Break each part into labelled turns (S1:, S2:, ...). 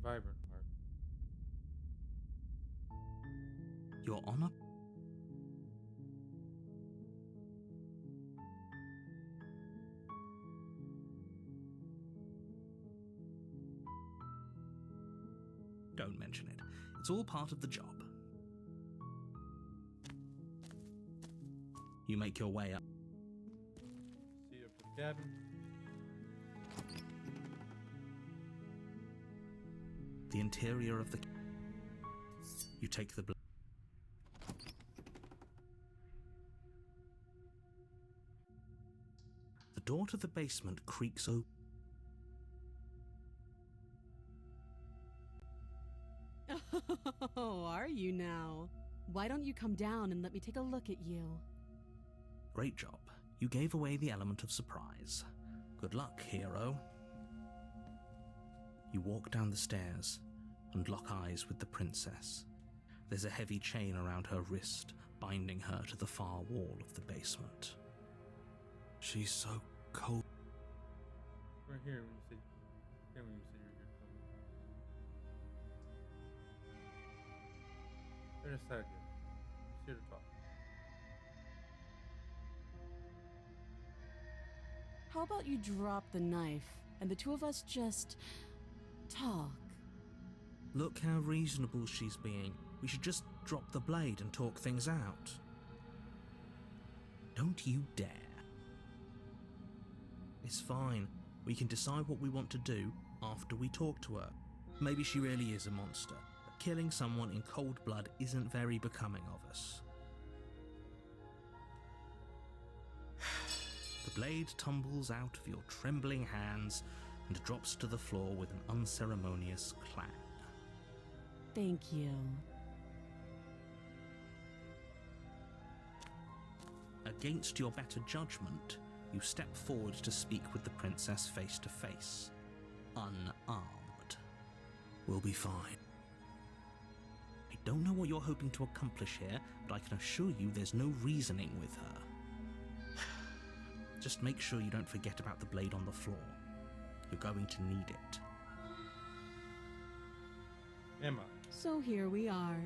S1: vibrant heart.
S2: Your Honor? Don't mention it. It's all part of the job. You make your way up.
S1: See up to the cabin.
S2: The interior of the... You take the... The door to the basement creaks open.
S3: Oh, are you now? Why don't you come down and let me take a look at you?
S2: Great job. You gave away the element of surprise. Good luck, hero. You walk down the stairs and lock eyes with the princess. There's a heavy chain around her wrist, binding her to the far wall of the basement. She's so cold.
S1: We're here when you said. Here when you said you're here. Turn aside here. She's here to talk.
S3: How about you drop the knife and the two of us just talk?
S2: Look how reasonable she's being. We should just drop the blade and talk things out. Don't you dare. It's fine. We can decide what we want to do after we talk to her. Maybe she really is a monster, but killing someone in cold blood isn't very becoming of us. The blade tumbles out of your trembling hands and drops to the floor with an unceremonious clang.
S3: Thank you.
S2: Against your better judgment, you step forward to speak with the princess face to face, unarmed. We'll be fine. I don't know what you're hoping to accomplish here, but I can assure you there's no reasoning with her. Just make sure you don't forget about the blade on the floor. You're going to need it.
S1: Emma.
S3: So here we are.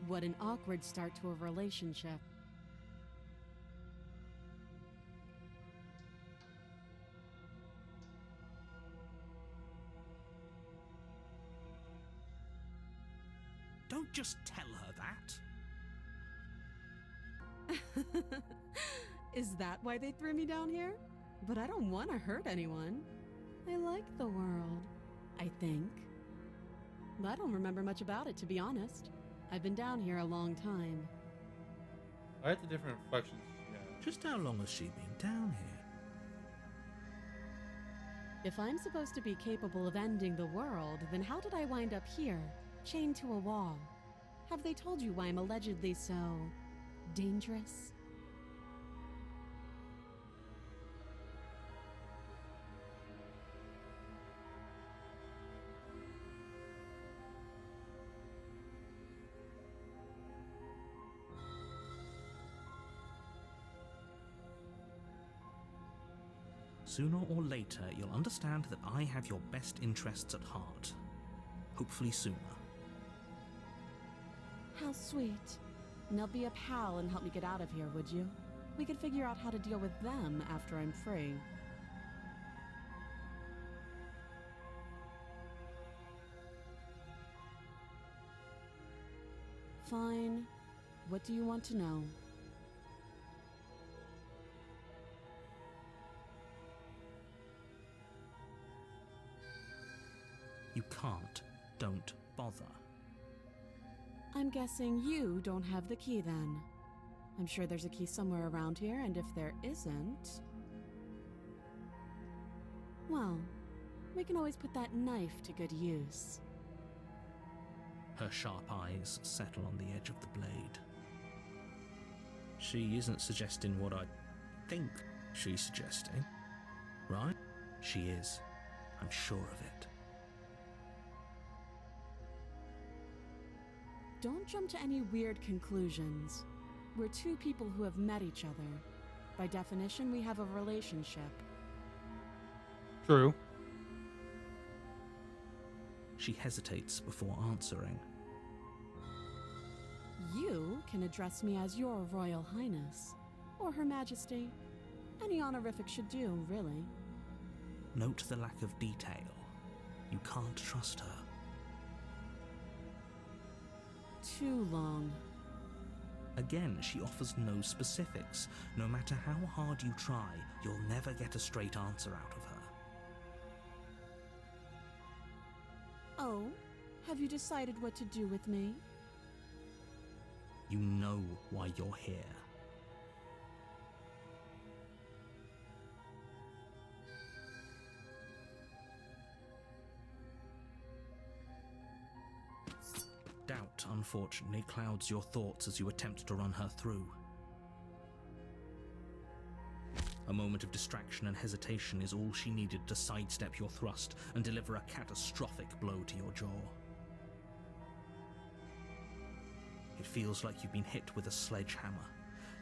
S3: What an awkward start to a relationship.
S2: Don't just tell her that.
S3: Is that why they threw me down here? But I don't want to hurt anyone. I like the world, I think. I don't remember much about it, to be honest. I've been down here a long time.
S1: I like the different reflections. Yeah.
S2: Just how long has she been down here?
S3: If I'm supposed to be capable of ending the world, then how did I wind up here, chained to a wall? Have they told you why I'm allegedly so dangerous?
S2: Sooner or later, you'll understand that I have your best interests at heart. Hopefully sooner.
S3: How sweet. Now be a pal and help me get out of here, would you? We could figure out how to deal with them after I'm free. Fine. What do you want to know?
S2: You can't. Don't bother.
S3: I'm guessing you don't have the key then. I'm sure there's a key somewhere around here, and if there isn't... well, we can always put that knife to good use.
S2: Her sharp eyes settle on the edge of the blade. She isn't suggesting what I think she's suggesting, right? She is. I'm sure of it.
S3: Don't jump to any weird conclusions. We're two people who have met each other. By definition, we have a relationship.
S1: True.
S2: She hesitates before answering.
S3: You can address me as Your Royal Highness, or Her Majesty. Any honorific should do, really.
S2: Note the lack of detail. You can't trust her.
S3: Too long.
S2: Again, she offers no specifics. No matter how hard you try, you'll never get a straight answer out of her.
S3: Oh, have you decided what to do with me?
S2: You know why you're here. Doubt, unfortunately, clouds your thoughts as you attempt to run her through. A moment of distraction and hesitation is all she needed to sidestep your thrust and deliver a catastrophic blow to your jaw. It feels like you've been hit with a sledgehammer.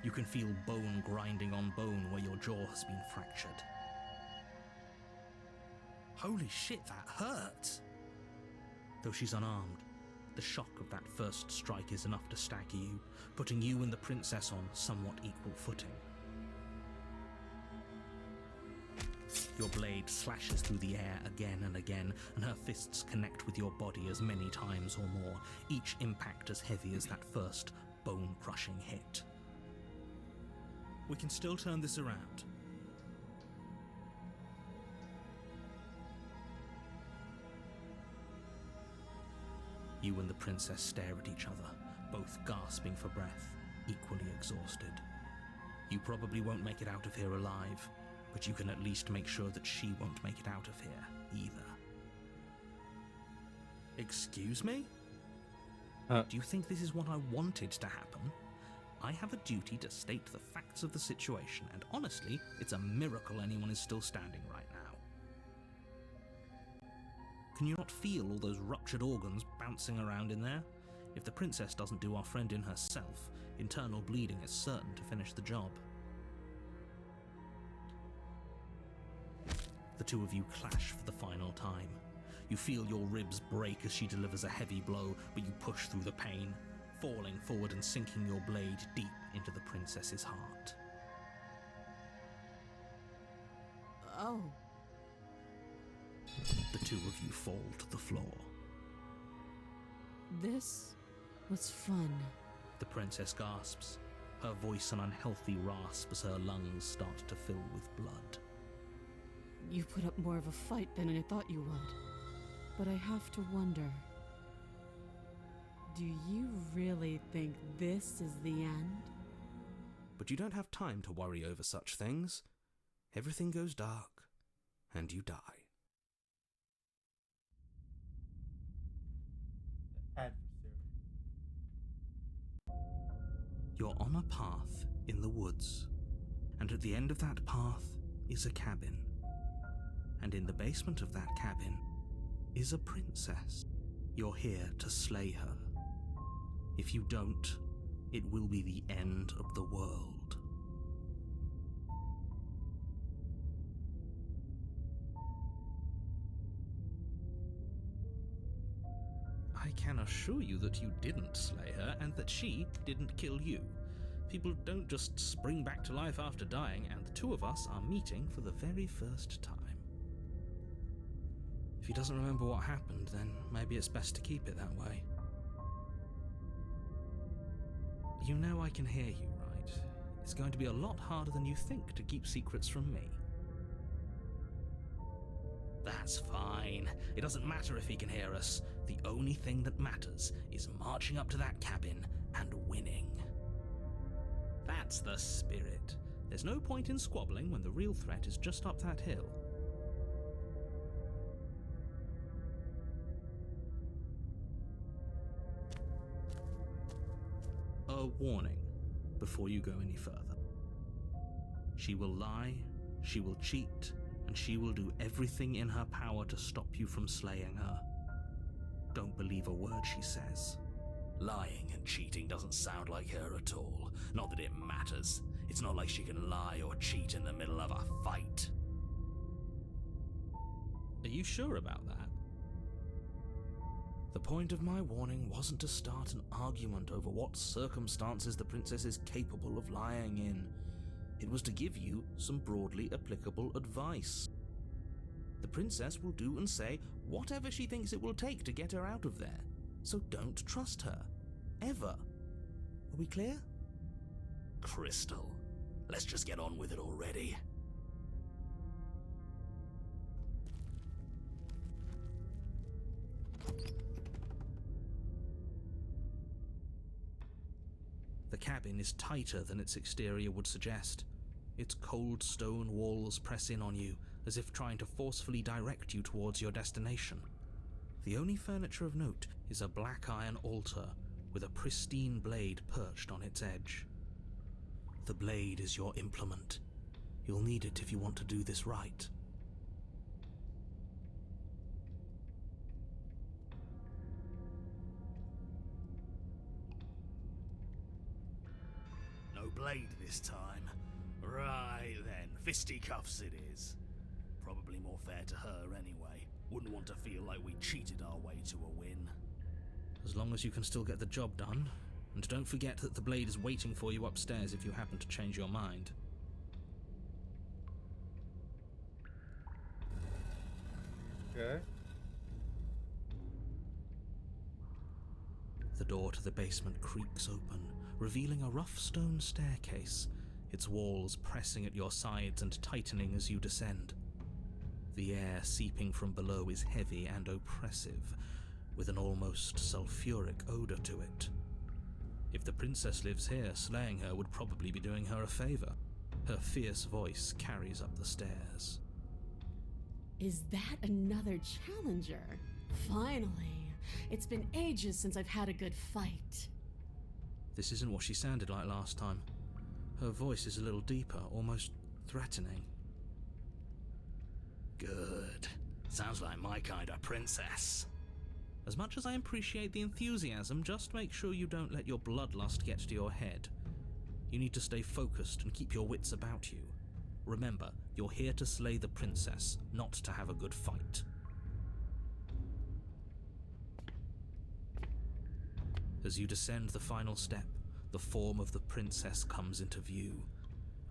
S2: You can feel bone grinding on bone where your jaw has been fractured. Holy shit, that hurts! Though she's unarmed, the shock of that first strike is enough to stagger you, putting you and the princess on somewhat equal footing. Your blade slashes through the air again and again, and her fists connect with your body as many times or more, each impact as heavy as that first bone-crushing hit. We can still turn this around. You and the princess stare at each other, both gasping for breath, equally exhausted. You probably won't make it out of here alive, but you can at least make sure that she won't make it out of here, either. Excuse me? Do you think this is what I wanted to happen? I have a duty to state the facts of the situation, and honestly, it's a miracle anyone is still standing right now. Can you not feel all those ruptured organs bouncing around in there? If the princess doesn't do our friend in herself, internal bleeding is certain to finish the job. The two of you clash for the final time. You feel your ribs break as she delivers a heavy blow, but you push through the pain, falling forward and sinking your blade deep into the princess's heart.
S3: Oh.
S2: The two of you fall to the floor.
S3: This was fun.
S2: The princess gasps, her voice an unhealthy rasp as her lungs start to fill with blood.
S3: You put up more of a fight than I thought you would. But I have to wonder, do you really think this is the end?
S2: But you don't have time to worry over such things. Everything goes dark, and you die.
S1: Adversary.
S2: You're on a path in the woods, and at the end of that path is a cabin. And in the basement of that cabin is a princess. You're here to slay her. If you don't, it will be the end of the world. I can assure you that you didn't slay her and that she didn't kill you. People don't just spring back to life after dying, and the two of us are meeting for the very first time. If he doesn't remember what happened, then maybe it's best to keep it that way. You know I can hear you, right? It's going to be a lot harder than you think to keep secrets from me. That's fine. It doesn't matter if he can hear us. The only thing that matters is marching up to that cabin and winning. That's the spirit. There's no point in squabbling when the real threat is just up that hill. A warning before you go any further. She will lie, she will cheat, and she will do everything in her power to stop you from slaying her. Don't believe a word she says.
S4: Lying and cheating doesn't sound like her at all. Not that it matters. It's not like she can lie or cheat in the middle of a fight.
S2: Are you sure about that? The point of my warning wasn't to start an argument over what circumstances the princess is capable of lying in. It was to give you some broadly applicable advice. The princess will do and say whatever she thinks it will take to get her out of there, so don't trust her. Ever. Are we clear?
S4: Crystal, let's just get on with it already.
S2: The cabin is tighter than its exterior would suggest. Its cold stone walls press in on you, as if trying to forcefully direct you towards your destination. The only furniture of note is a black iron altar with a pristine blade perched on its edge. The blade is your implement. You'll need it if you want to do this right.
S4: No blade this time. Right then, fisticuffs it is. Probably more fair to her anyway. Wouldn't want to feel like we cheated our way to a win.
S2: As long as you can still get the job done. And don't forget that the blade is waiting for you upstairs if you happen to change your mind.
S1: Okay.
S2: The door to the basement creaks open, revealing a rough stone staircase, its walls pressing at your sides and tightening as you descend. The air seeping from below is heavy and oppressive, with an almost sulfuric odor to it. If the princess lives here, slaying her would probably be doing her a favor. Her fierce voice carries up the stairs.
S3: Is that another challenger? Finally. It's been ages since I've had a good fight.
S2: This isn't what she sounded like last time. Her voice is a little deeper, almost threatening.
S4: Good. Sounds like my kind of princess.
S2: As much as I appreciate the enthusiasm, just make sure you don't let your bloodlust get to your head. You need to stay focused and keep your wits about you. Remember, you're here to slay the princess, not to have a good fight. As you descend the final step, the form of the princess comes into view.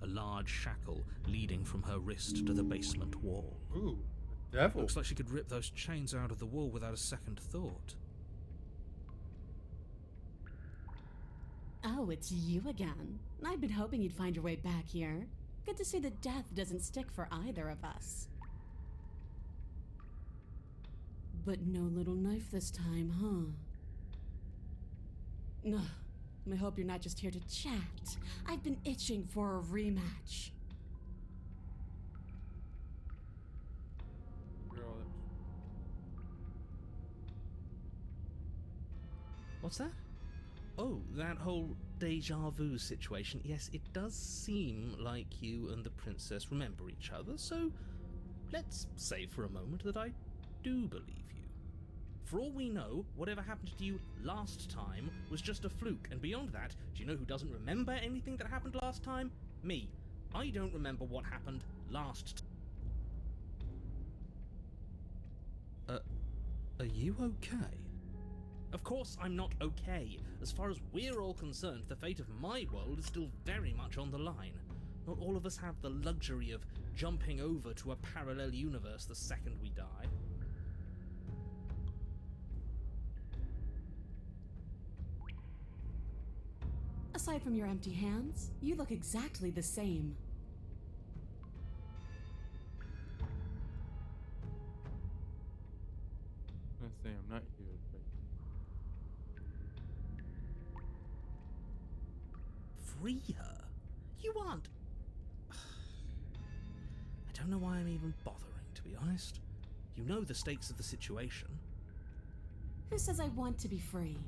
S2: A large shackle leading from her wrist to the basement wall.
S1: Ooh, a devil.
S2: Looks like she could rip those chains out of the wall without a second thought.
S3: Oh, it's you again. I'd been hoping you'd find your way back here. Good to see that death doesn't stick for either of us. But no little knife this time, huh? Ugh. I hope you're not just here to chat. I've been itching for a rematch.
S2: What's that? Oh, that whole deja vu situation. Yes, it does seem like you and the princess remember each other, so let's say for a moment that I do believe you. For all we know, whatever happened to you last time was just a fluke, and beyond that, do you know who doesn't remember anything that happened last time? Me. I don't remember what happened last time. Are you okay? Of course I'm not okay. As far as we're all concerned, the fate of my world is still very much on the line. Not all of us have the luxury of jumping over to a parallel universe the second we die.
S3: Aside from your empty hands, you look exactly the same.
S1: I'm saying I'm not here.
S2: Free her? You aren't. I don't know why I'm even bothering, to be honest. You know the stakes of the situation.
S3: Who says I want to be free?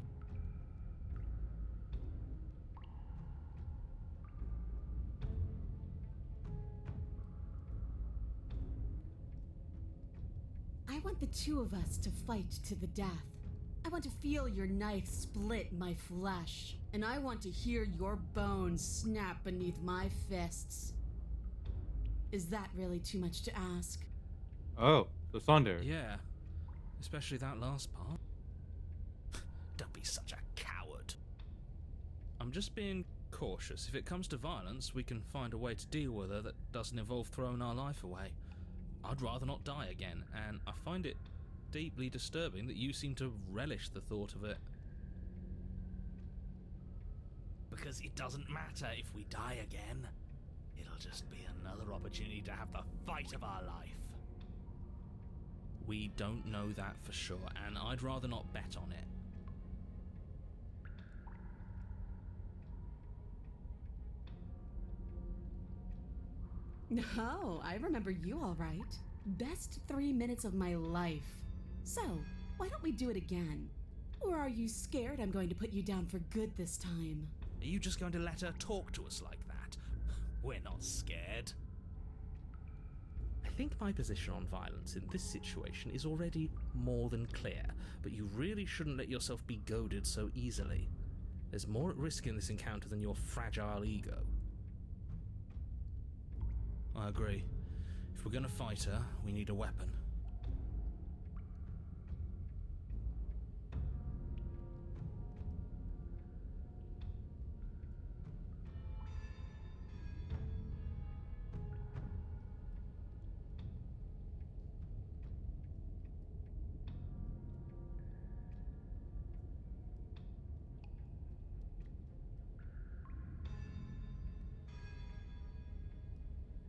S3: I want the two of us to fight to the death. I want to feel your knife split my flesh, and I want to hear your bones snap beneath my fists. Is that really too much to ask?
S1: Oh, so Sonder.
S2: Yeah, especially that last part.
S4: such a coward.
S2: I'm just being cautious. If it comes to violence, we can find a way to deal with her that doesn't involve throwing our life away. I'd rather not die again, and I find it deeply disturbing that you seem to relish the thought of it.
S4: Because it doesn't matter if we die again. It'll just be another opportunity to have the fight of our life.
S2: We don't know that for sure, and I'd rather not bet on it.
S3: No, I remember you all right. Best 3 minutes of my life. So, why don't we do it again? Or are you scared I'm going to put you down for good this time?
S4: Are you just going to let her talk to us like that? We're not scared.
S2: I think my position on violence in this situation is already more than clear, but you really shouldn't let yourself be goaded so easily. There's more at risk in this encounter than your fragile ego. I agree. If we're gonna fight her, we need a weapon.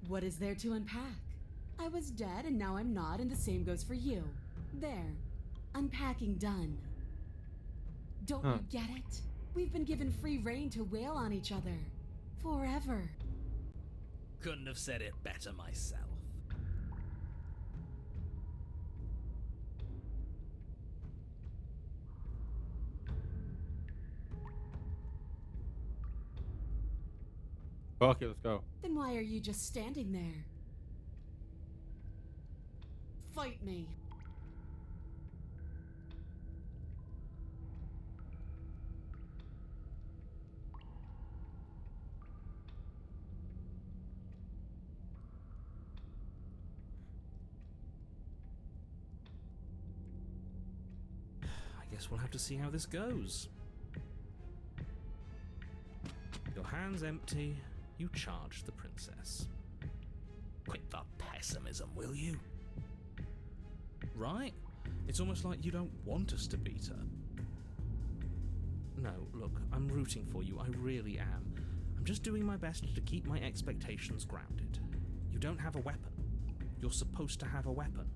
S3: What is there to unpack? I was dead and now I'm not, and the same goes for you. There. Unpacking done. Don't you get it? We've been given free rein to wail on each other. Forever.
S4: Couldn't have said it better myself.
S1: Fuck it, let's go.
S3: Then why are you just standing there? Fight me.
S2: I guess we'll have to see how this goes. Your hands empty, you charge the princess.
S4: Quit the pessimism, will you?
S2: Right? It's almost like you don't want us to beat her. No, look, I'm rooting for you, I really am. I'm just doing my best to keep my expectations grounded. You don't have a weapon. You're supposed to have a weapon.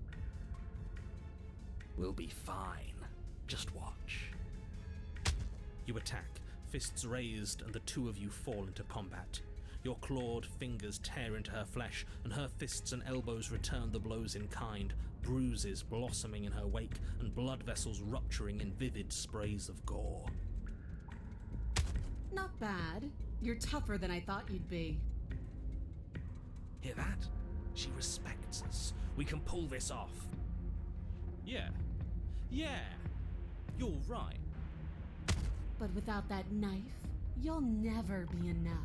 S4: We'll be fine. Just watch.
S2: You attack, fists raised, and the two of you fall into combat. Your clawed fingers tear into her flesh, and her fists and elbows return the blows in kind, bruises blossoming in her wake, and blood vessels rupturing in vivid sprays of gore.
S3: Not bad. You're tougher than I thought you'd be.
S4: Hear that? She respects us. We can pull this off.
S2: Yeah. You're right.
S3: But without that knife, you'll never be enough.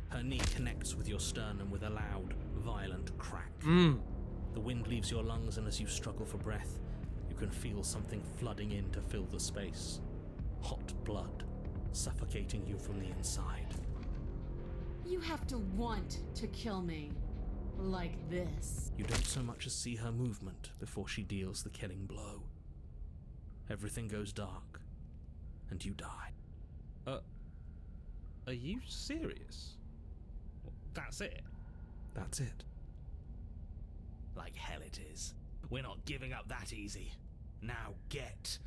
S2: Her knee connects with your sternum with a loud, violent crack. The wind leaves your lungs, and as you struggle for breath, you can feel something flooding in to fill the space. Hot blood, suffocating you from the inside.
S3: You have to want to kill me. Like this.
S2: You don't so much as see her movement before she deals the killing blow. Everything goes dark, and you die. Are you serious?
S4: That's it.
S2: That's it.
S4: Like hell it is. We're not giving up that easy. Now get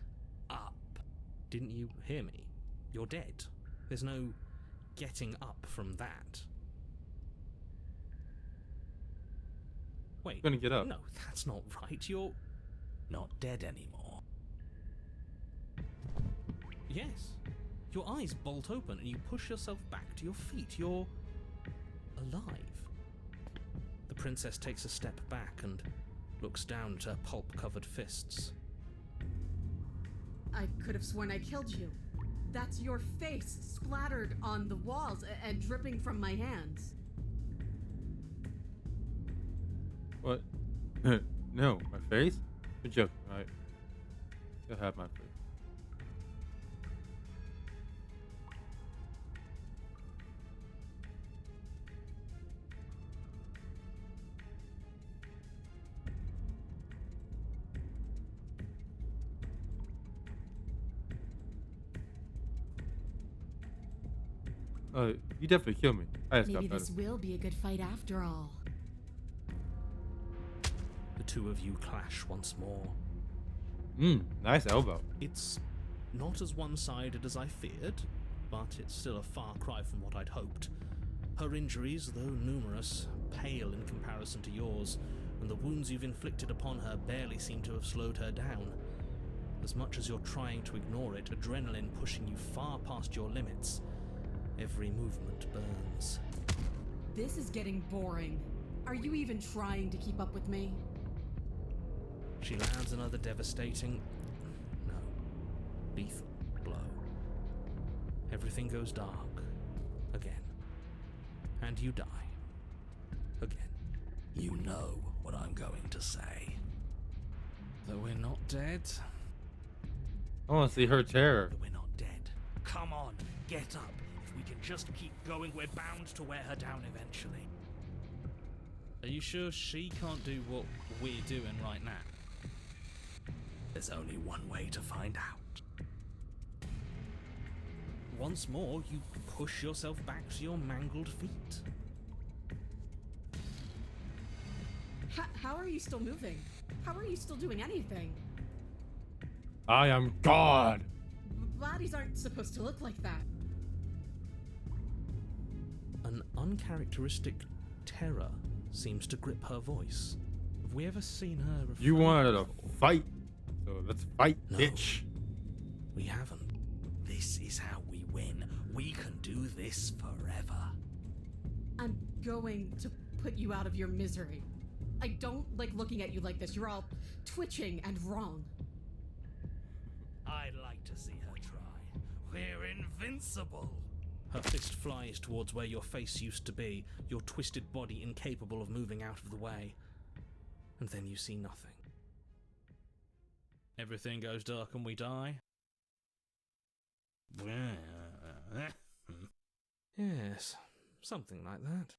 S4: up.
S2: Didn't you hear me? You're dead. There's no getting up from that. Wait.
S1: Gonna get up.
S2: No, that's not right. You're...
S4: Not dead anymore.
S2: Yes. Your eyes bolt open and you push yourself back to your feet. You're... alive. The princess takes a step back and looks down at her pulp-covered fists.
S3: I could have sworn I killed you. That's your face splattered on the walls and dripping from my hands.
S1: What? No, my face? You're joking, right? Still have my face. You definitely killed me. I just
S3: Maybe
S1: got better.
S3: this will be a good fight after all.
S2: The two of you clash once more.
S1: Nice elbow.
S2: It's not as one-sided as I feared, but it's still a far cry from what I'd hoped. Her injuries, though numerous, pale in comparison to yours, and the wounds you've inflicted upon her barely seem to have slowed her down. As much as you're trying to ignore it, adrenaline pushing you far past your limits. Every movement burns.
S3: This is getting boring. Are you even trying to keep up with me?
S2: She lands another devastating, no, lethal blow. Everything goes dark. Again. And you die. Again.
S4: You know what I'm going to say.
S2: That we're not dead?
S1: I want to see her terror.
S4: That we're not dead. Come on, get up. If we can just keep going, we're bound to wear her down eventually.
S2: Are you sure she can't do what we're doing right now?
S4: There's only one way to find out.
S2: Once more, you push yourself back to your mangled feet.
S3: How are you still moving? How are you still doing anything?
S1: I am God.
S3: Bodies aren't supposed to look like that.
S2: An uncharacteristic terror seems to grip her voice. Have we ever seen her refrain
S1: You wanted to
S2: before?
S1: fight, so let's fight,
S2: No.
S1: bitch.
S2: We haven't.
S4: This is how we win. We can do this forever.
S3: I'm going to put you out of your misery. I don't like looking at you like this. You're all twitching and wrong.
S4: I'd like to see her try. We're invincible.
S2: Her fist flies towards where your face used to be, your twisted body incapable of moving out of the way. And then you see nothing. Everything goes dark and we die? Yes, something like that.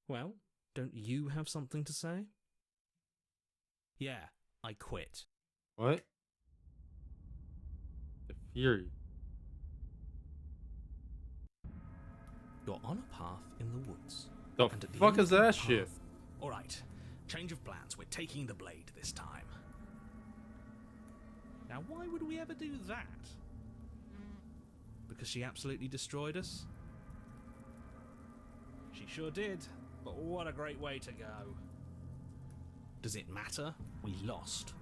S2: Well, don't you have something to say? Yeah, I quit.
S1: What? The fury.
S2: You're on a path in the woods.
S1: The
S2: And at the
S1: fuck
S2: end
S1: is
S2: of the
S1: that shit?
S2: path-
S4: All right, change of plans. We're taking the blade this time.
S2: Now, why would we ever do that? Because she absolutely destroyed us? She sure did, but what a great way to go. Does it matter? We lost.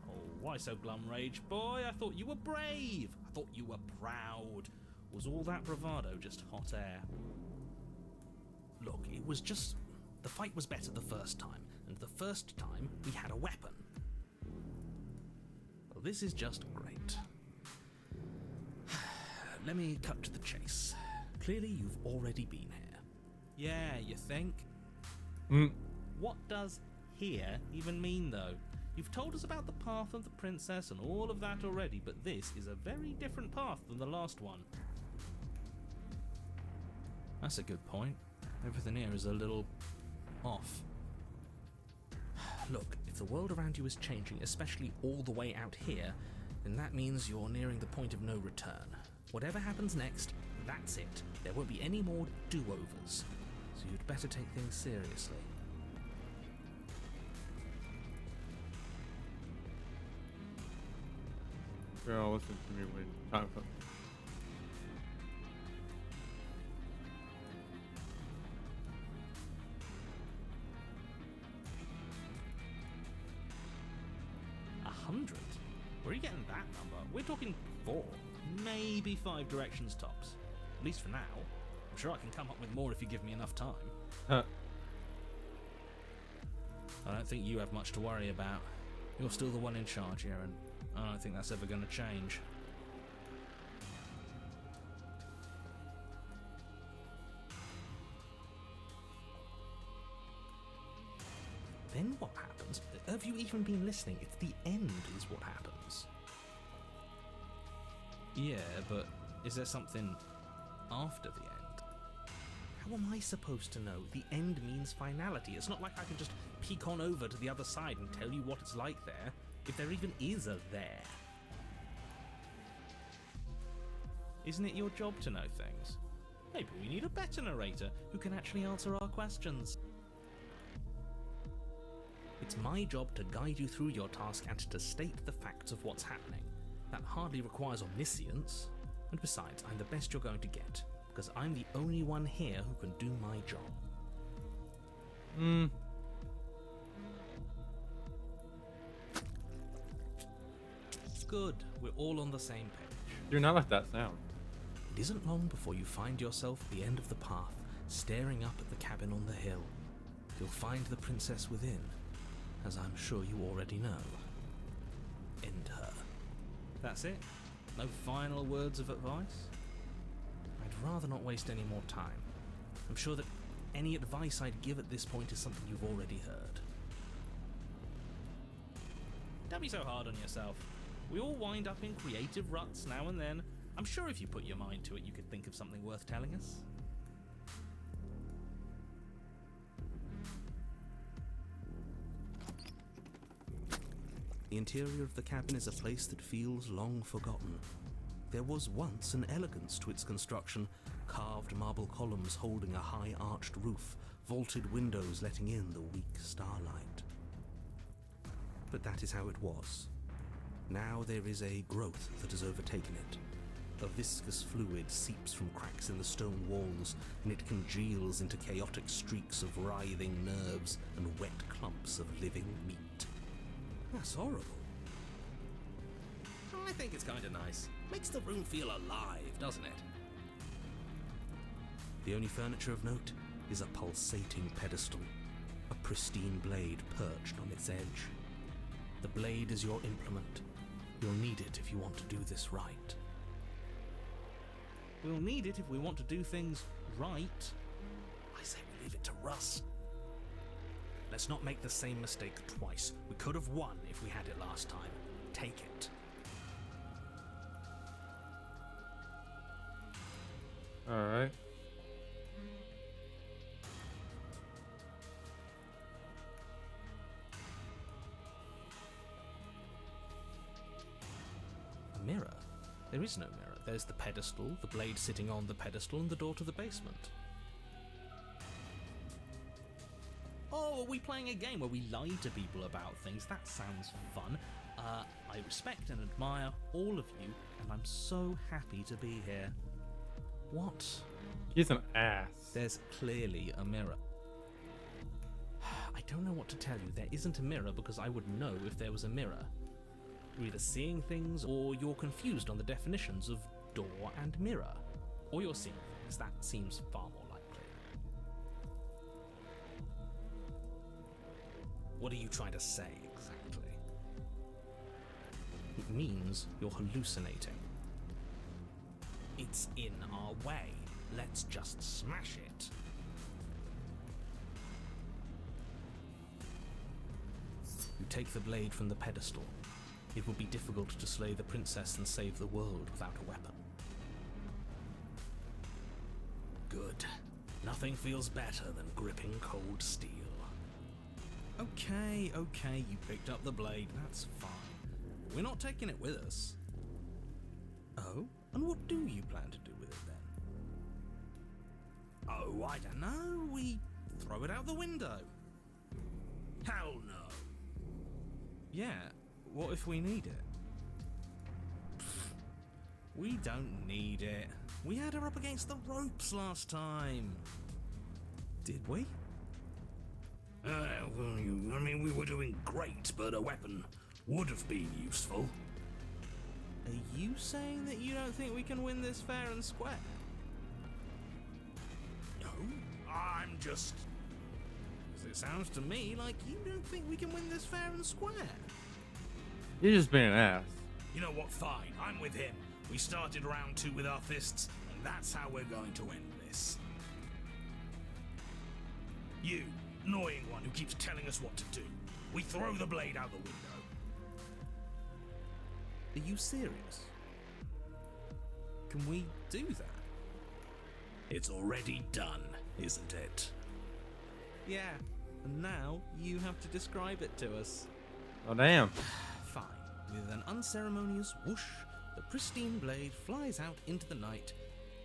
S2: Oh, why so glum, Rage Boy? I thought you were brave. I thought you were proud. Was all that bravado just hot air?
S4: Look, it was just... The fight was better the first time, and the first time we had a weapon.
S2: Well, this is just great. Let me cut to the chase. Clearly, you've already been here. Yeah, you think? What does here even mean, though? You've told us about the path of the princess and all of that already, but this is a very different path than the last one. That's a good point. Everything here is a little off. Look, if the world around you is changing, especially all the way out here, then that means you're nearing the point of no return. Whatever happens next, that's it. There won't be any more do-overs. So you'd better take things seriously.
S1: Girl, listen to me when time comes.
S2: $100? Where are you getting that number? We're talking 4, maybe 5 directions tops. At least for now. I'm sure I can come up with more if you give me enough time.
S1: Huh.
S2: I don't think you have much to worry about. You're still the one in charge here, and I don't think that's ever going to change. Then what happens? Have you even been listening? It's the end is what happens. Yeah, but is there something after the end? How am I supposed to know? The end means finality. It's not like I can just peek on over to the other side and tell you what it's like there, if there even is a there. Isn't it your job to know things? Maybe we need a better narrator who can actually answer our questions. It's my job to guide you through your task and to state the facts of what's happening. That hardly requires omniscience. And besides, I'm the best you're going to get, because I'm the only one here who can do my job. Good, we're all on the same page.
S1: Do not let that sound.
S2: It isn't long before you find yourself at the end of the path, staring up at the cabin on the hill. You'll find the princess within, as I'm sure you already know. End her. That's it? No final words of advice? I'd rather not waste any more time. I'm sure that any advice I'd give at this point is something you've already heard. Don't be so hard on yourself. We all wind up in creative ruts now and then. I'm sure if you put your mind to it, you could think of something worth telling us. The interior of the cabin is a place that feels long forgotten. There was once an elegance to its construction, carved marble columns holding a high arched roof, vaulted windows letting in the weak starlight. But that is how it was. Now there is a growth that has overtaken it. A viscous fluid seeps from cracks in the stone walls, and it congeals into chaotic streaks of writhing nerves and wet clumps of living meat. That's horrible. I think it's kind of nice. Makes the room feel alive, doesn't it? The only furniture of note is a pulsating pedestal, a pristine blade perched on its edge. The blade is your implement. You'll need it if you want to do this right. We'll need it if we want to do things right. I say we leave it to Russ. Let's not make the same mistake twice. We could have won if we had it last time. Take it.
S1: Alright.
S2: A mirror? There is no mirror. There's the pedestal, the blade sitting on the pedestal, and the door to the basement. Oh, are we playing a game where we lie to people about things? That sounds fun. I respect and admire all of you, and I'm so happy to be here. What?
S1: He's an ass.
S2: There's clearly a mirror. I don't know what to tell you. There isn't a mirror because I would know if there was a mirror. You're either seeing things or you're confused on the definitions of door and mirror. Or you're seeing things. That seems far more likely. What are you trying to say exactly? It means you're hallucinating. It's in our way. Let's just smash it. You take the blade from the pedestal. It would be difficult to slay the princess and save the world without a weapon. Good. Nothing feels better than gripping cold steel. Okay, you picked up the blade. That's fine. We're not taking it with us. Oh? And what do you plan to do with it then? Oh, I don't know. We throw it out the window.
S4: Hell no.
S2: Yeah, what if we need it? We don't need it. We had her up against the ropes last time. Did we?
S4: We were doing great, but a weapon would have been useful.
S2: Are you saying that you don't think we can win this fair and square?
S4: No, I'm just...
S2: 'Cause it sounds to me like you don't think we can win this fair and square.
S1: You're just being an ass.
S4: You know what, fine, I'm with him. We started round 2 with our fists, and that's how we're going to end this. You, annoying one who keeps telling us what to do. We throw the blade out the window.
S2: Are you serious? Can we do that?
S4: It's already done, isn't it?
S2: Yeah, and now you have to describe it to us.
S1: Oh, damn.
S2: Fine. With an unceremonious whoosh, the pristine blade flies out into the night,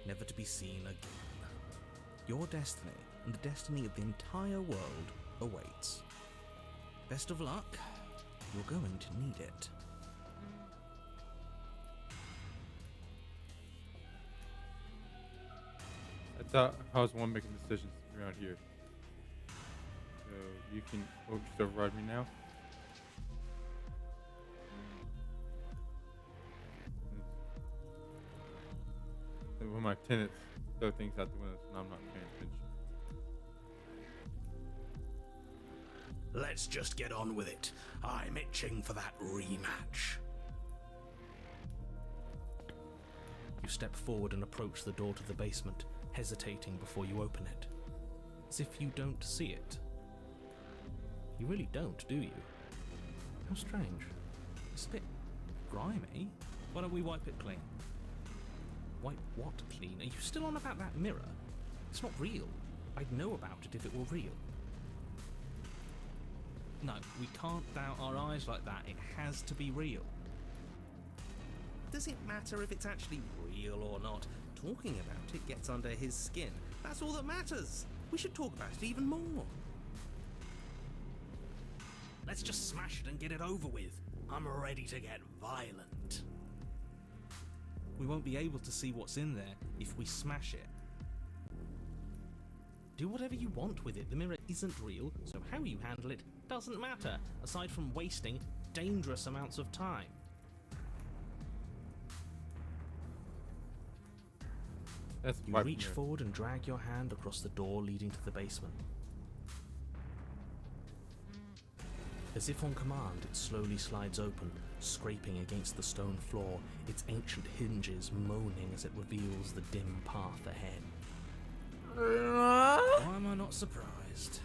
S2: never to be seen again. Your destiny and the destiny of the entire world awaits. Best of luck. You're going to need it.
S1: That's how's one making decisions around here. So you can override me now. And when my tenants throw things out the windows and I'm not paying attention.
S4: Let's just get on with it. I'm itching for that rematch.
S2: You step forward and approach the door to the basement, hesitating before you open it. As if you don't see it. You really don't, do you? How strange. It's a bit grimy. Why don't we wipe it clean? Wipe what clean? Are you still on about that mirror? It's not real. I'd know about it if it were real. No, we can't doubt our eyes like that. It has to be real. Does it matter if it's actually real or not? Talking about it gets under his skin. That's all that matters. We should talk about it even more.
S4: Let's just smash it and get it over with. I'm ready to get violent.
S2: We won't be able to see what's in there if we smash it. Do whatever you want with it. The mirror isn't real, so how you handle it doesn't matter, aside from wasting dangerous amounts of time. You reach forward and drag your hand across the door leading to the basement. As if on command, it slowly slides open, scraping against the stone floor, its ancient hinges moaning as it reveals the dim path ahead. Why am I not surprised?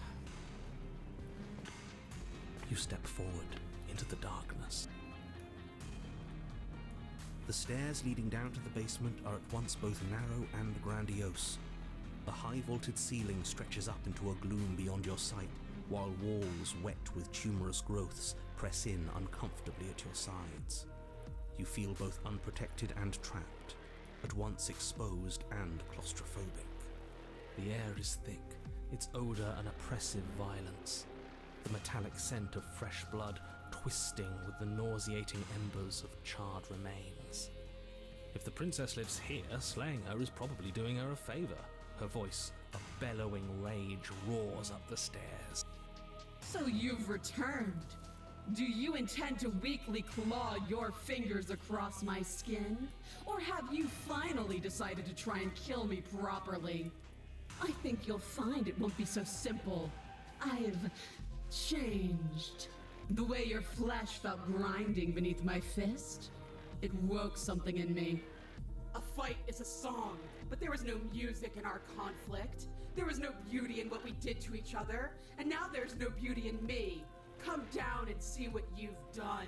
S2: You step forward into the darkness. The stairs leading down to the basement are at once both narrow and grandiose. The high-vaulted ceiling stretches up into a gloom beyond your sight, while walls wet with tumorous growths press in uncomfortably at your sides. You feel both unprotected and trapped, at once exposed and claustrophobic. The air is thick, its odour an oppressive violence, the metallic scent of fresh blood twisting with the nauseating embers of charred remains. If the princess lives here, slaying her is probably doing her a favour. Her voice, a bellowing rage, roars up the stairs.
S3: So you've returned. Do you intend to weakly claw your fingers across my skin? Or have you finally decided to try and kill me properly? I think you'll find it won't be so simple. I've changed. The way your flesh felt grinding beneath my fist, it woke something in me. A fight is a song, but there was no music in our conflict. There was no beauty in what we did to each other, and now there's no beauty in me. Come down and see what you've done.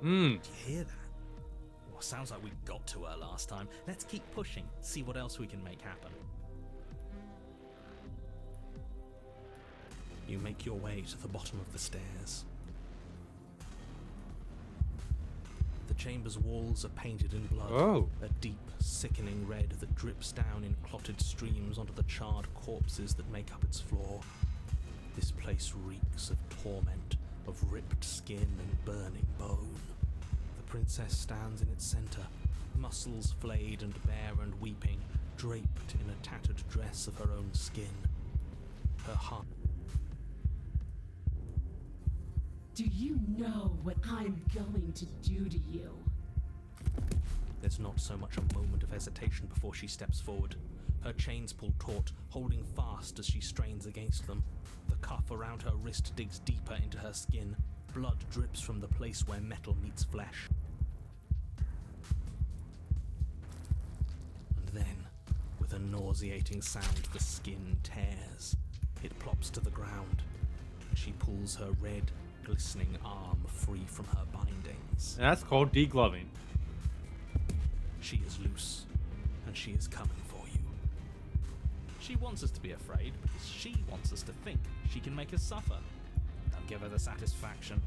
S2: Do you hear that? Well, sounds like we got to her last time. Let's keep pushing, see what else we can make happen. You make your way to the bottom of the stairs. The chamber's walls are painted in blood, a deep, sickening red that drips down in clotted streams onto the charred corpses that make up its floor. This place reeks of torment, of ripped skin and burning bone. The princess stands in its center, muscles flayed and bare and weeping, draped in a tattered dress of her own skin. Her heart.
S3: Do you know what I'm going to do to you?
S2: There's not so much a moment of hesitation before she steps forward. Her chains pull taut, holding fast as she strains against them. The cuff around her wrist digs deeper into her skin. Blood drips from the place where metal meets flesh. And then, with a nauseating sound, the skin tears. It plops to the ground. She pulls her red, glistening arm free from her bindings.
S1: And that's called degloving.
S2: She is loose, and she is coming for you. She wants us to be afraid because she wants us to think she can make us suffer. Don't give her the satisfaction.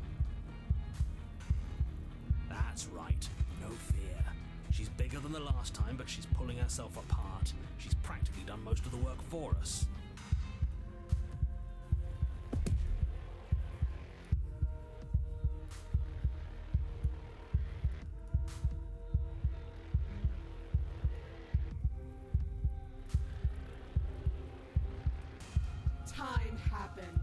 S4: That's right.
S2: No fear. She's bigger than the last time, but she's pulling herself apart. She's practically done most of the work for us.
S3: Time happened.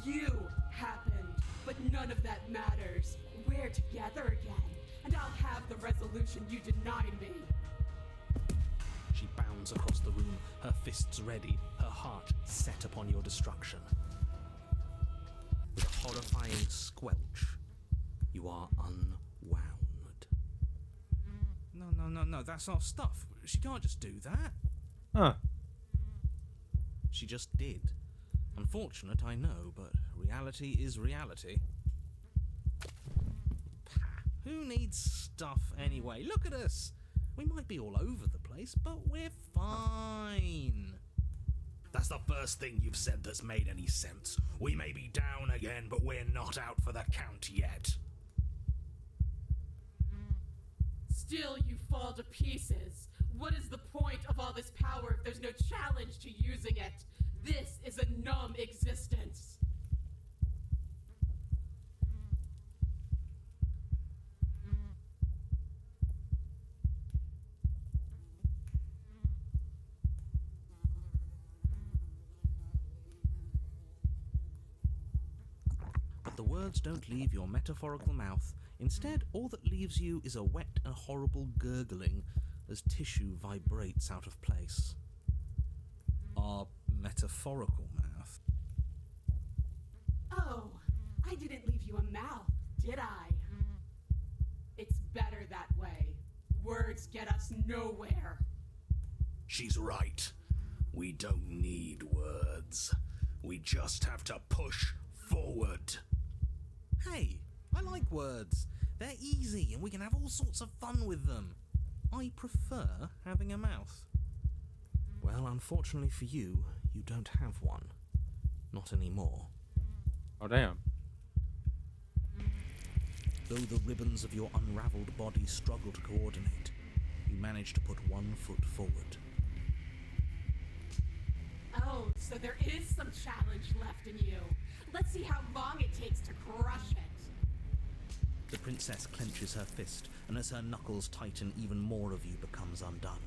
S3: You happened. But none of that matters. We're together again, and I'll have the resolution you denied me.
S2: She bounds across the room, her fists ready, her heart set upon your destruction. With a horrifying squelch, you are unwound. No, that's our stuff. She can't just do that.
S1: Huh.
S2: She just did. Unfortunate, I know, but reality is reality. Pah, who needs stuff anyway? Look at us! We might be all over the place, but we're fine.
S4: That's the first thing you've said that's made any sense. We may be down again, but we're not out for the count yet.
S3: Still, you fall to pieces. What is the point of all this power if there's no challenge to using it? This is a numb existence.
S2: But the words don't leave your metaphorical mouth. Instead, all that leaves you is a wet and horrible gurgling as tissue vibrates out of place. Our metaphorical mouth.
S3: Oh, I didn't leave you a mouth, did I? It's better that way. Words get us nowhere.
S4: She's right. We don't need words. We just have to push forward.
S2: Hey, I like words. They're easy and we can have all sorts of fun with them. I prefer having a mouth. Well, unfortunately for you, you don't have one. Not anymore.
S1: Oh, damn.
S2: Though the ribbons of your unraveled body struggle to coordinate, you manage to put one foot forward.
S3: Oh, so there is some challenge left in you. Let's see how long it takes to crush it.
S2: The princess clenches her fist, and as her knuckles tighten, even more of you becomes undone.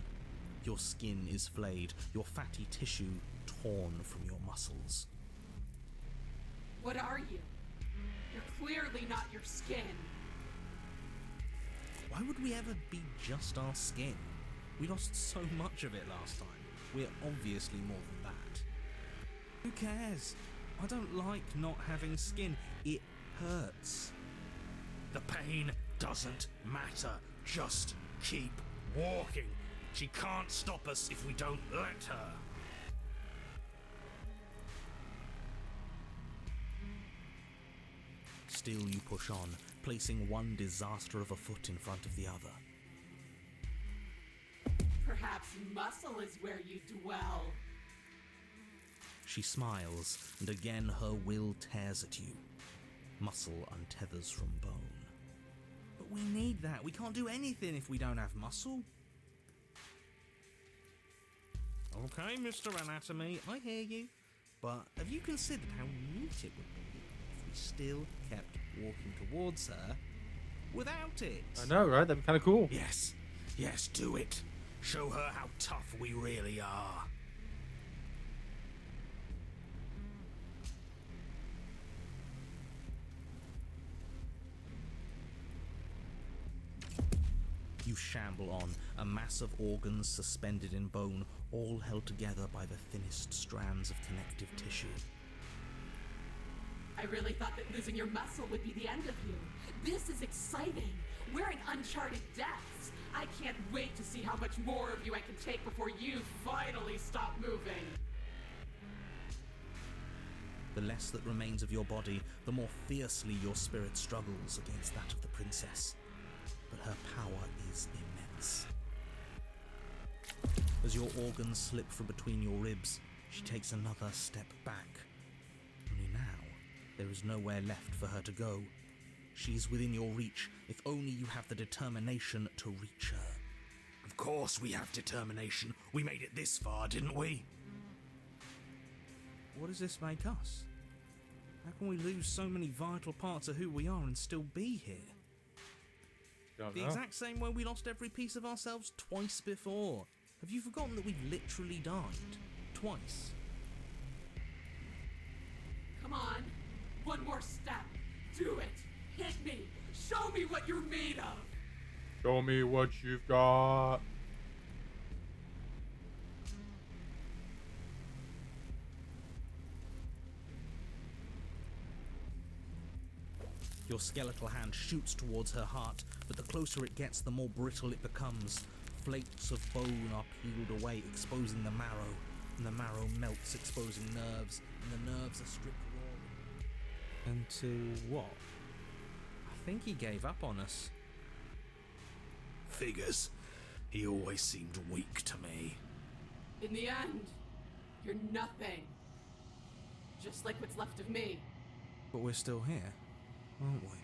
S2: Your skin is flayed, your fatty tissue torn from your muscles.
S3: What are you? You're clearly not your skin.
S2: Why would we ever be just our skin? We lost so much of it last time. We're obviously more than that. Who cares? I don't like not having skin. It hurts.
S4: The pain doesn't matter. Just keep walking. She can't stop us if we don't let her.
S2: Still you push on, placing one disaster of a foot in front of the other.
S3: Perhaps muscle is where you dwell.
S2: She smiles, and again her will tears at you. Muscle untethers from bone. But we need that. We can't do anything if we don't have muscle. Okay, Mr. Anatomy, I hear you. But have you considered how neat it would be if we still kept walking towards her without it?
S1: I know, right? That'd be kind of cool.
S4: Yes, do it. Show her how tough we really are.
S2: You shamble on, a mass of organs suspended in bone, all held together by the thinnest strands of connective tissue.
S3: I really thought that losing your muscle would be the end of you. This is exciting. We're in uncharted depths. I can't wait to see how much more of you I can take before you finally stop moving.
S2: The less that remains of your body, the more fiercely your spirit struggles against that of the princess. But her power is immense. As your organs slip from between your ribs, she takes another step back. Only now, there is nowhere left for her to go. She's within your reach, if only you have the determination to reach her.
S4: Of course we have determination. We made it this far, didn't we?
S2: What does this make us? How can we lose so many vital parts of who we are and still be here?
S1: Don't
S2: The
S1: know.
S2: exact same way we lost every piece of ourselves twice before. Have you forgotten that we literally died? Twice.
S3: Come on. One more step. Do it. Hit me. Show me what you're made of.
S1: Show me what you've got.
S2: Your skeletal hand shoots towards her heart, but the closer it gets, the more brittle it becomes. Flakes of bone are peeled away, exposing the marrow, and the marrow melts, exposing nerves, and the nerves are stripped raw. Until what? I think he gave up on us.
S4: Figures. He always seemed weak to me.
S3: In the end, you're nothing. Just like what's left of me.
S2: But we're still here, aren't we?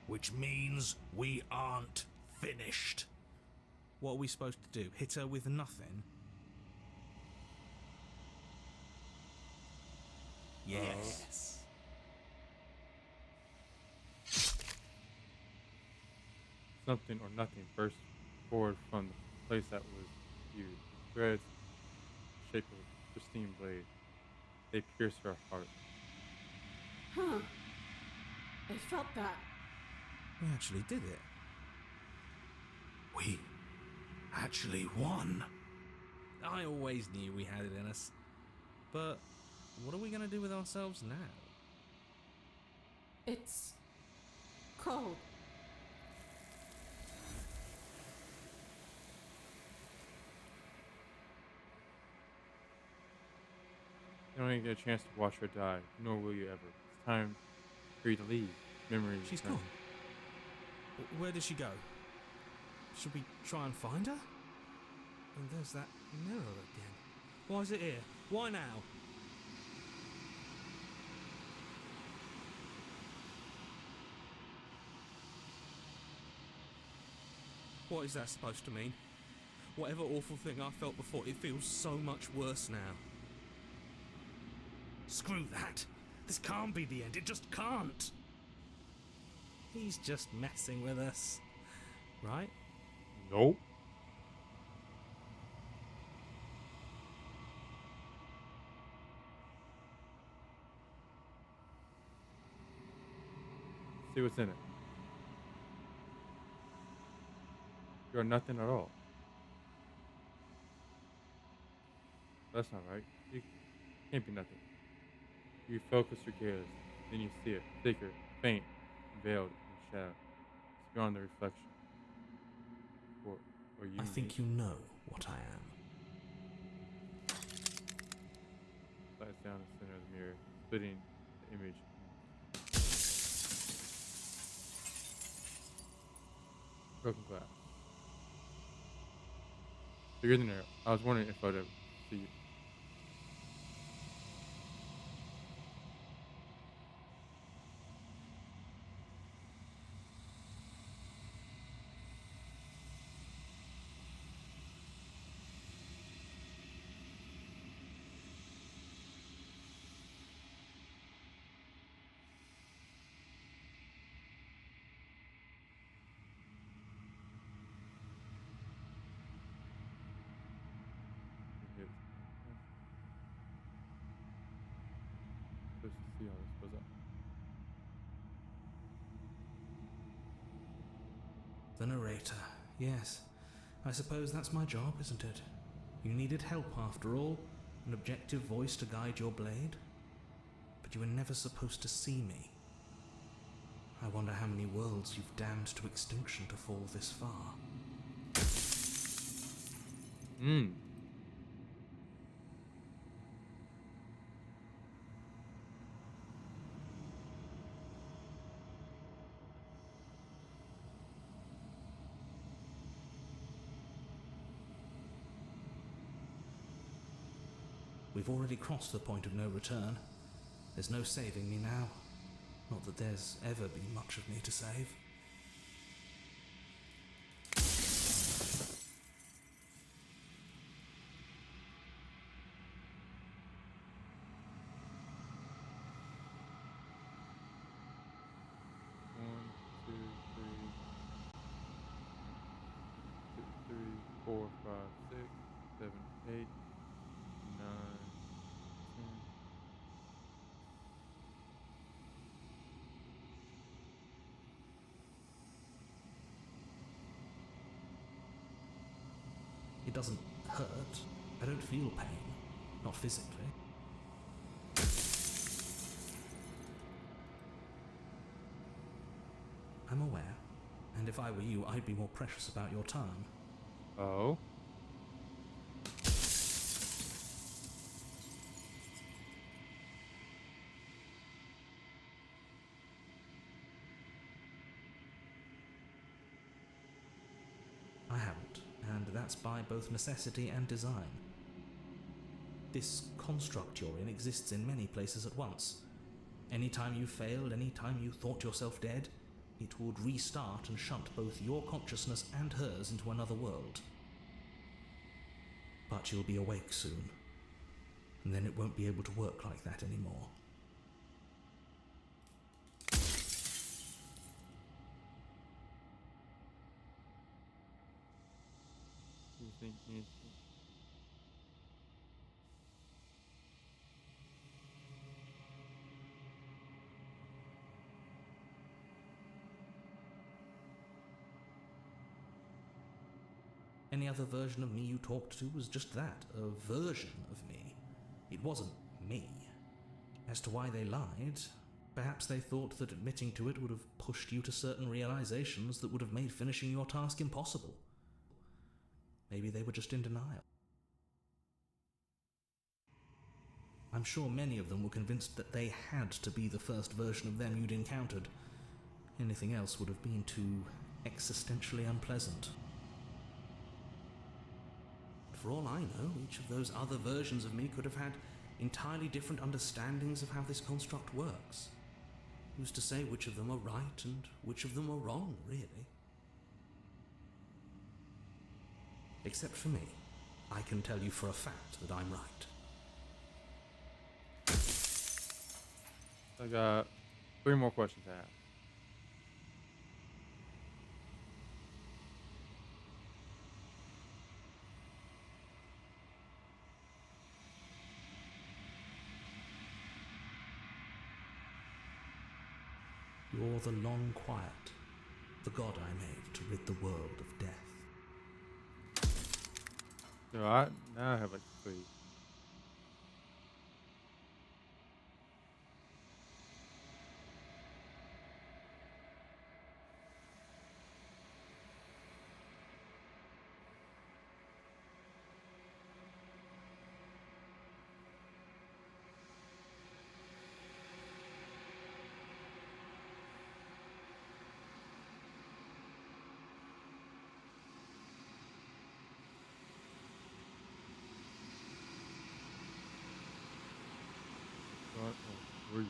S4: Which means we aren't finished.
S2: What are we supposed to do? Hit her with nothing?
S4: Yes.
S1: Something or nothing burst forward from the place that was you. Threads, shape of pristine blade. They pierce her heart.
S3: Huh. I felt that.
S2: We actually did it.
S4: We actually won.
S2: I always knew we had it in us. But what are we going to do with ourselves now?
S3: It's cold.
S1: You don't even get a chance to watch her die, nor will you ever. It's time for you to leave. Memories.
S2: She's
S1: return.
S2: gone. Where did she go? Should we try and find her? And there's that mirror again. Why is it here? Why now? What is that supposed to mean? Whatever awful thing I felt before, it feels so much worse now.
S4: Screw that. This can't be the end. It just can't.
S2: He's just messing with us. Right?
S1: Nope. See what's in it. You're nothing at all. That's not right. You can't be nothing. You focus your gaze, then you see it, thicker, faint, veiled in shadow. It's beyond the reflection. Or you
S2: I think you know what I am.
S1: slides down the center of the mirror, splitting the image. Broken glass. Bigger than air. I was wondering if I'd ever see you. It- Supposed to see how this goes up.
S2: The narrator. Yes. I suppose that's my job, isn't it? You needed help after all. An objective voice to guide your blade. But you were never supposed to see me. I wonder how many worlds you've damned to extinction to fall this far. We've already crossed the point of no return. There's no saving me now. Not that there's ever been much of me to save.
S1: One, two, three, 4, 5, 6, 7, 8, 9, 10.
S2: It doesn't hurt. I don't feel pain. Not physically. I'm aware, and if I were you, I'd be more precious about your time.
S1: Oh?
S2: I haven't, and that's by both necessity and design. This construct you're in exists in many places at once. Anytime you failed, anytime you thought yourself dead, it would restart and shunt both your consciousness and hers into another world. But you'll be awake soon, and then it won't be able to work like that anymore.
S1: You think you
S2: Any other version of me you talked to was just that, a version of me. It wasn't me. As to why they lied, perhaps they thought that admitting to it would have pushed you to certain realizations that would have made finishing your task impossible. Maybe they were just in denial. I'm sure many of them were convinced that they had to be the first version of them you'd encountered. Anything else would have been too existentially unpleasant. For all I know, each of those other versions of me could have had entirely different understandings of how this construct works. Who's to say which of them are right and which of them are wrong, really? Except for me, I can tell you for a fact that I'm right.
S1: I got 3 more questions to ask.
S2: You're the long quiet, the god I made to rid the world of death.
S1: So now I have like 3. What were you?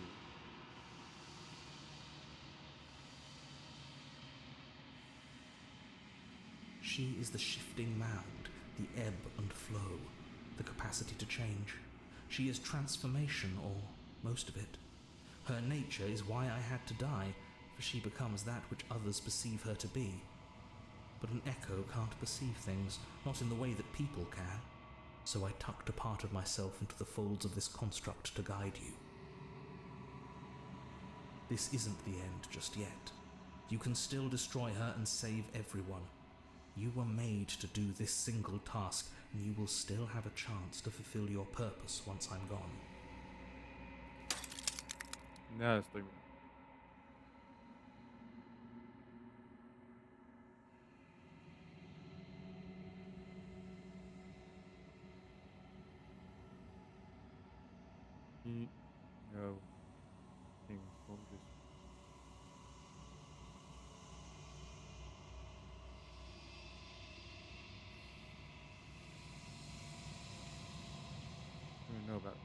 S2: She is the shifting mound, the ebb and flow, the capacity to change. She is transformation, or most of it. Her nature is why I had to die, for she becomes that which others perceive her to be. But an echo can't perceive things, not in the way that people can. So I tucked a part of myself into the folds of this construct to guide you. This isn't the end just yet. You can still destroy her and save everyone. You were made to do this single task, and you will still have a chance to fulfill your purpose once I'm gone.
S1: Now that's 3 more. No. Things won't just. I don't know about.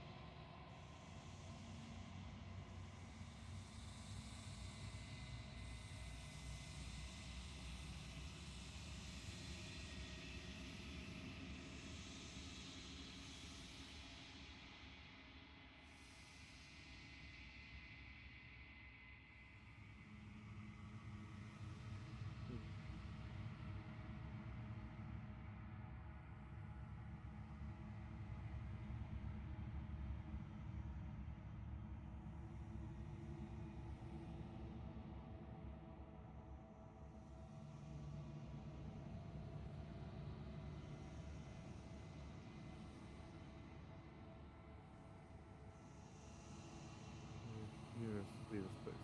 S1: leave this place.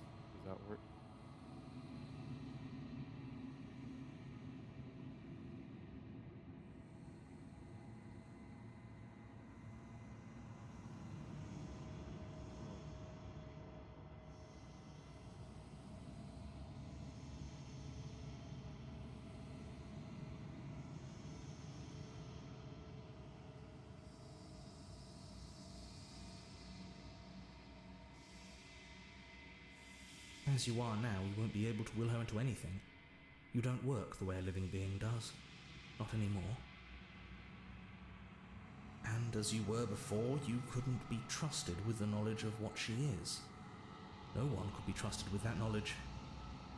S1: Does that work?
S2: As you are now, you won't be able to will her into anything. You don't work the way a living being does. Not anymore. And as you were before, you couldn't be trusted with the knowledge of what she is. No one could be trusted with that knowledge.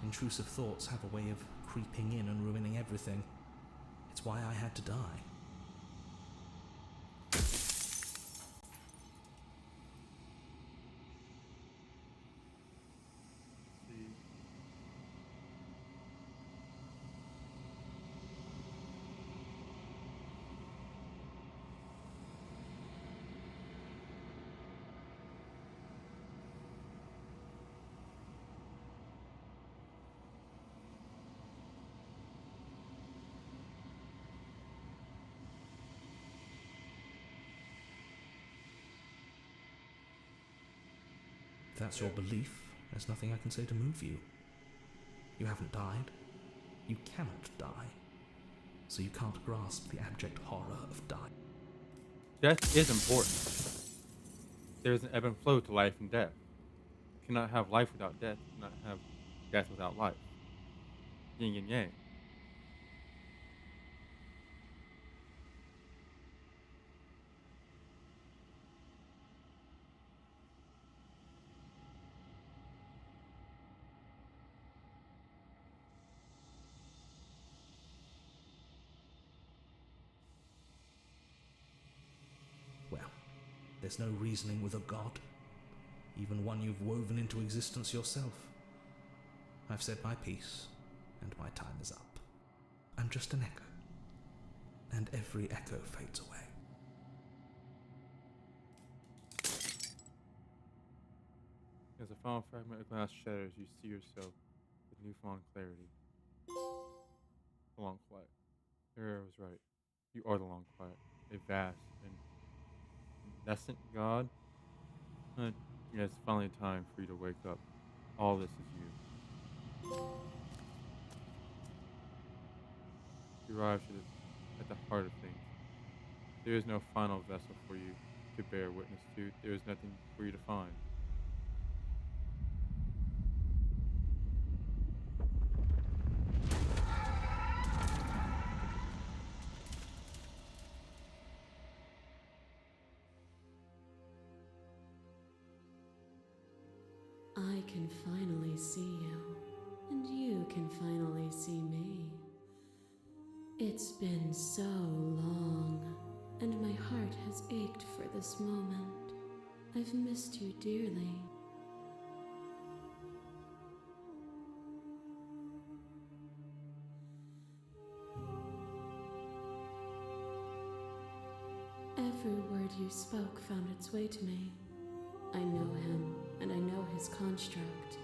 S2: Intrusive thoughts have a way of creeping in and ruining everything. It's why I had to die.
S1: See.
S2: If that's your belief, there's nothing I can say to move you. You haven't died. You cannot die. So you can't grasp the abject horror of dying.
S1: Death is important. There is an ebb and flow to life and death. You cannot have life without death. You cannot have death without life. Yin and yang.
S2: Well, there's no reasoning with a god, even one you've woven into existence yourself. I've said my piece, and my time is up. I'm just an echo, and every echo fades away.
S1: As a final fragment of glass shatters, you see yourself with newfound clarity. The Long Quiet. Era was right. You are the Long Quiet, a vast and nascent god. And it's finally time for you to wake up. All this is you. You arrive at the heart of things. There is no final vessel for you to bear witness to. There is nothing for you to find.
S3: I can finally see you, and you can finally see me. It's been so long, and my heart has ached for this moment. I've missed you dearly. Every word you spoke found its way to me. I know him, and I know his construct.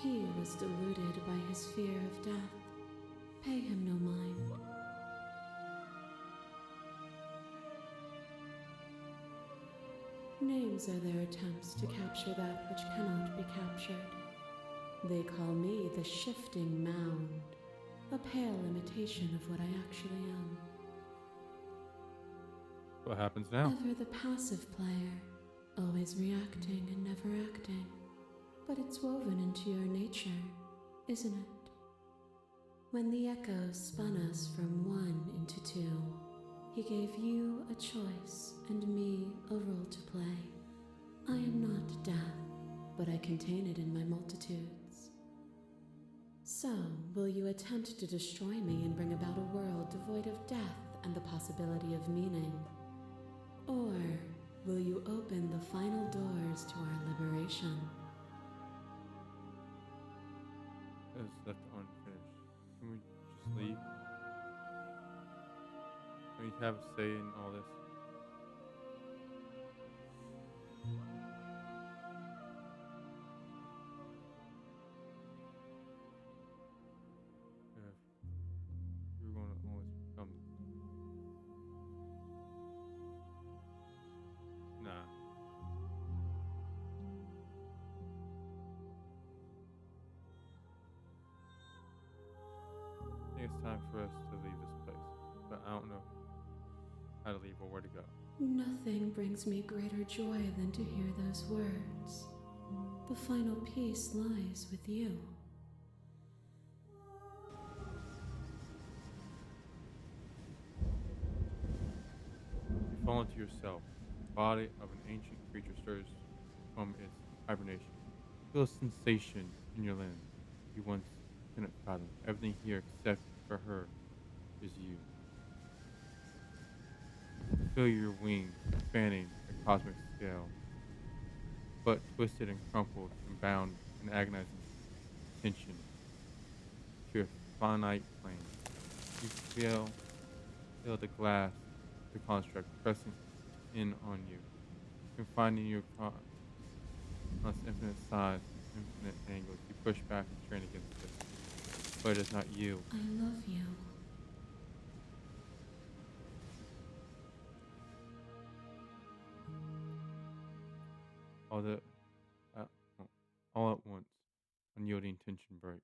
S3: He was deluded by his fear of death. Pay him no mind. Names are their attempts to capture that which cannot be captured. They call me the Shifting Mound, a pale imitation of what I actually am.
S1: What happens now?
S3: Ever the passive player, always reacting and never acting. But it's woven into your nature, isn't it? When the echoes spun us from one into two, he gave you a choice and me a role to play. I am not death, but I contain it in my multitudes. So, will you attempt to destroy me and bring about a world devoid of death and the possibility of meaning? Or will you open the final doors to our liberation?
S1: It's left unfinished. Can we just leave? Can we have a say in all this? time for us to leave this place, but I don't know how to leave or where to go.
S3: Nothing brings me greater joy than to hear those words. The final peace lies with you.
S1: You fall into yourself. The body of an ancient creature stirs from its hibernation. You feel a sensation in your limbs you once couldn't fathom. Everything here except for her is you. Feel your wings spanning a cosmic scale, but twisted and crumpled and bound in agonizing tension to a finite plane. You feel the glass, the construct pressing in on you, confining you across infinite size, infinite angles. You push back and strain against it, but it is not you.
S3: I love you.
S1: All the uh, all at once, unyielding tension breaks.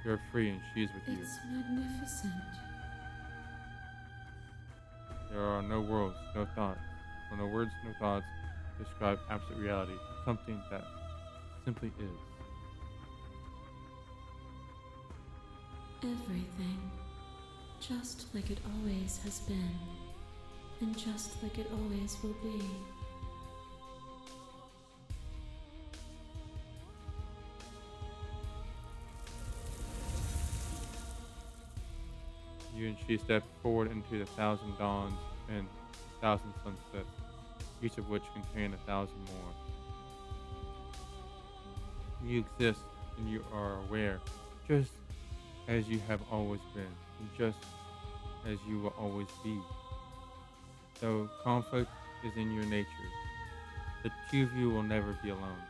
S1: You're free and she is with you.
S3: It's magnificent.
S1: There are no worlds, no thoughts. Well, no words, no thoughts describe absolute reality, something that simply is.
S3: Everything. Just like it always has been. And just like it always will be.
S1: You and she step forward into the thousand dawns and thousand sunsets, each of which contain 1,000 more. You exist and you are aware, just as you have always been, and just as you will always be. Though conflict is in your nature, the two of you will never be alone,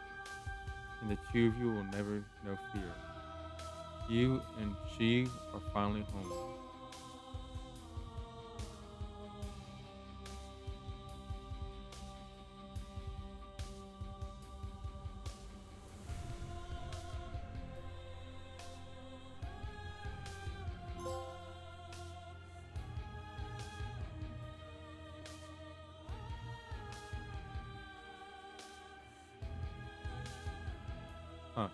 S1: and the two of you will never know fear. You and she are finally home. Huh.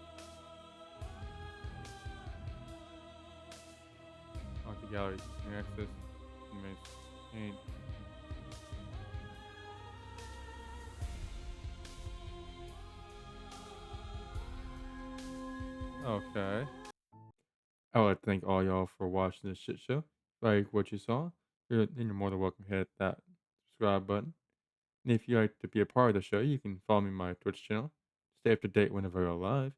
S1: Art the gallery. Can access remains. Okay. I would like to thank all y'all for watching this shit show. Like what you saw, then you're more than welcome to hit that subscribe button. And if you'd like to be a part of the show, you can follow me on my Twitch channel. Stay up to date whenever I go live.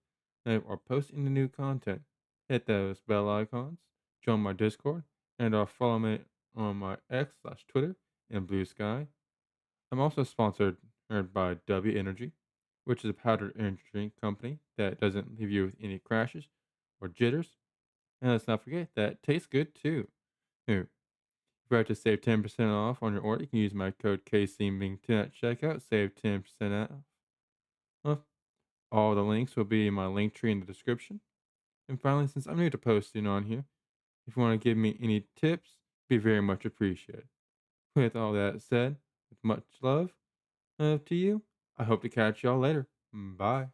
S1: Or posting the new content. Hit those bell icons. Join my Discord. And follow me on my X/Twitter and Blue Sky. I'm also sponsored by W Energy, which is a powdered energy drink company that doesn't leave you with any crashes or jitters. And let's not forget that it tastes good too. Here, if you'd like to save 10% off on your order, you can use my code KCMing10 at checkout. Save 10% off. Well, all the links will be in my link tree in the description. And finally, since I'm new to posting on here, if you want to give me any tips, it'd be very much appreciated. With all that said, with much love to you, I hope to catch y'all later. Bye.